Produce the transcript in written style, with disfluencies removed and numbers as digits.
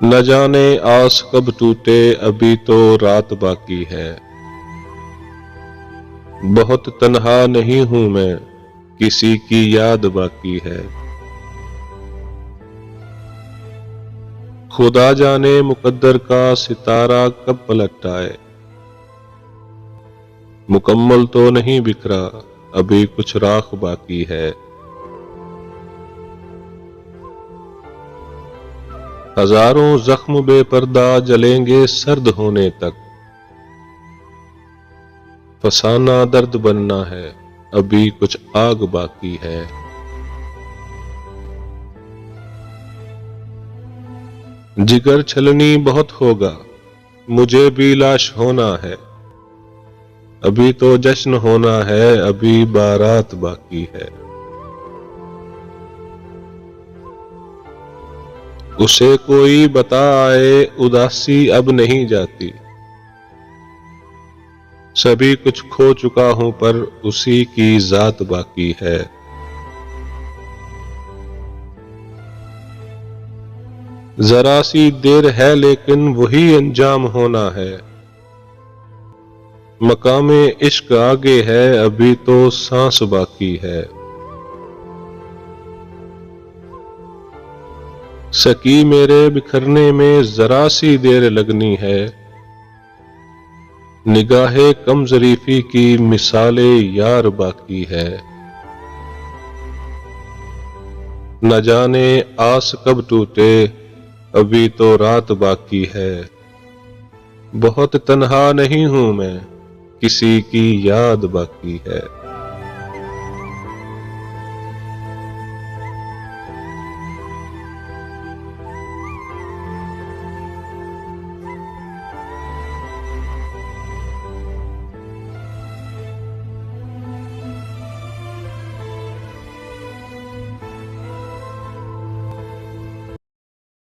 न जाने आस कब टूटे, अभी तो रात बाकी है। बहुत तन्हा नहीं हूं मैं, किसी की याद बाकी है। खुदा जाने मुकद्दर का सितारा कब पलट आए। मुकम्मल तो नहीं बिखरा, अभी कुछ राख बाकी है। हजारों जख्म बेपर्दा जलेंगे सर्द होने तक। फसाना दर्द बनना है, अभी कुछ आग बाकी है। जिगर छलनी बहुत होगा, मुझे भी लाश होना है। अभी तो जश्न होना है, अभी बारात बाकी है। उसे कोई बता आए, उदासी अब नहीं जाती। सभी कुछ खो चुका हूं, पर उसी की जात बाकी है। जरा सी देर है, लेकिन वही अंजाम होना है। मकामे इश्क आगे है, अभी तो सांस बाकी है। सकी मेरे बिखरने में जरा सी देर लगनी है। निगाहे कम ज़रीफ़ी की मिसाले यार बाकी है। न जाने आस कब टूटे, अभी तो रात बाकी है। बहुत तन्हा नहीं हूं मैं, किसी की याद बाकी है।